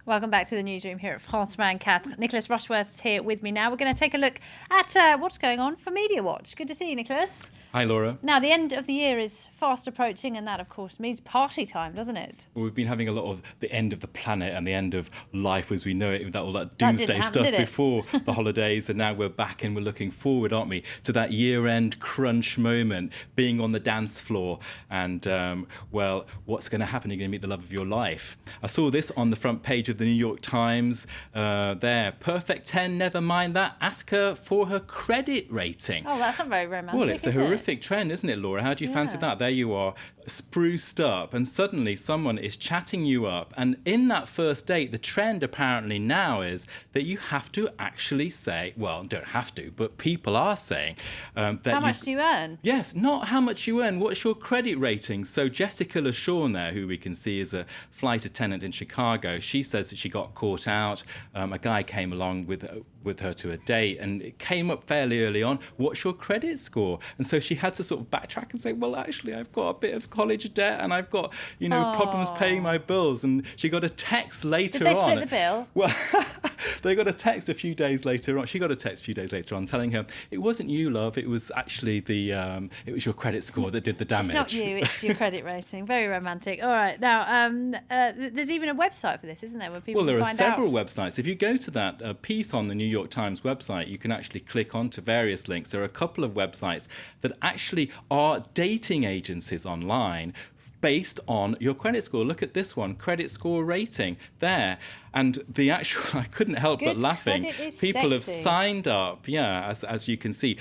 Welcome back to the newsroom here at France 24. Nicholas Rushworth's here with me now. We're going to take a look at what's going on for Media Watch. Good to see you, Nicholas. Hi, Laura. Now, the end of the year is fast approaching, and that, of course, means party time, doesn't it? Well, we've been having a lot of the end of the planet and the end of life as we know it, all that doomsday stuff before the holidays, and now we're back and we're looking forward, aren't we, to that year-end crunch moment, being on the dance floor, and, well, what's going to happen? You're going to meet the love of your life. I saw this on the front page of the New York Times there. Perfect 10, never mind that. Ask her for her credit rating. Oh, that's not very romantic, Well, it's a horrific trend, isn't it, Laura? How do you fancy that? There you are, spruced up, and suddenly someone is chatting you up. And in that first date, the trend apparently now is that you have to actually say, well, don't have to, but people are saying that how much do you earn? Yes, not how much you earn. What's your credit rating? So Jessica LaShawn there, who we can see is a flight attendant in Chicago, she says that she got caught out. A guy came along with her to a date, and it came up fairly early on. What's your credit score? And so she had to sort of backtrack and say, well, actually, I've got a bit of college debt and I've got, problems paying my bills. And she got a text later on. Did they split the bill? Well, they got a text a few days later on. She got a text a few days later on telling her, it wasn't you, love. It was actually it was your credit score that did the damage. It's not you, it's your credit rating. Very romantic. All right. Now, there's even a website for this, isn't there, where people Well, there can are find out? several websites. If you go to that piece on the New York Times website, you can actually click onto various links. There are a couple of websites that actually are dating agencies online based on your credit score. Look at this one, credit score rating there. And the actual, I couldn't help but laughing. People have signed up, as you can see.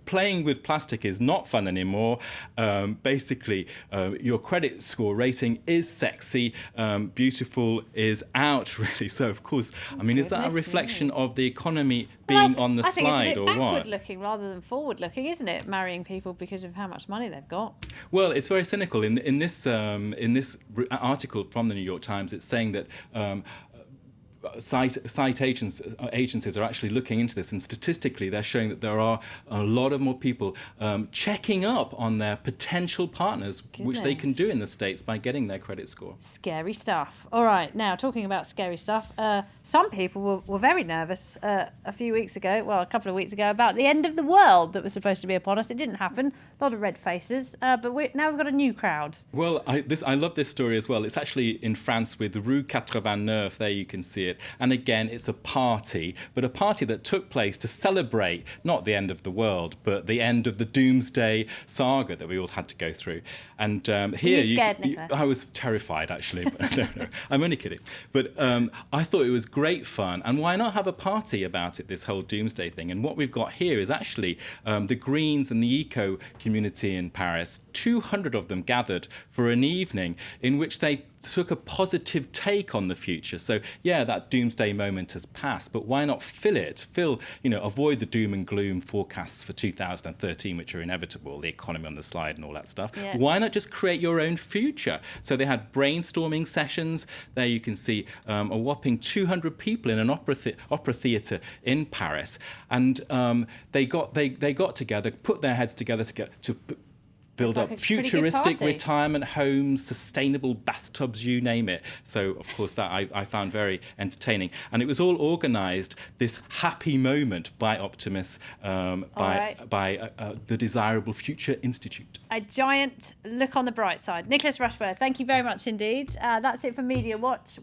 Playing with plastic is not fun anymore. Basically, your credit score rating is sexy. Beautiful is out, really. So, of course, is that a reflection of the economy being on the slide, or what? I think it's a bit backward-looking rather than forward-looking, isn't it? Marrying people because of how much money they've got. Well, it's very cynical. In this article from the New York Times, it's saying that site agencies are actually looking into this, and statistically they're showing that there are a lot of more people checking up on their potential partners, which they can do in the States by getting their credit score. Scary stuff. All right, now talking about scary stuff, some people were very nervous a couple of weeks ago, about the end of the world that was supposed to be upon us. It didn't happen. A lot of red faces, but now we've got a new crowd. Well, I love this story as well. It's actually in France with Rue 89. There you can see it. And again, it's a party, but a party that took place to celebrate not the end of the world, but the end of the doomsday saga that we all had to go through. And here, were you scared, Nicholas? I was terrified, actually. No, I'm only kidding. But I thought it was great fun. And why not have a party about it, this whole doomsday thing? And what we've got here is actually the Greens and the eco community in Paris. 200 of them gathered for an evening in which they took a positive take on the future. So, that doomsday moment has passed, but why not avoid the doom and gloom forecasts for 2013, which are inevitable, the economy on the slide and all that stuff. Yeah. Why not just create your own future? So they had brainstorming sessions. There you can see a whopping 200 people in an opera theatre in Paris. And they got together, put their heads together to build up futuristic retirement homes, sustainable bathtubs, you name it. So, of course, that I found very entertaining. And it was all organised, this happy moment, by Optimus, by the Desirable Future Institute. A giant look on the bright side. Nicholas Rushworth, thank you very much indeed. That's it for Media Watch.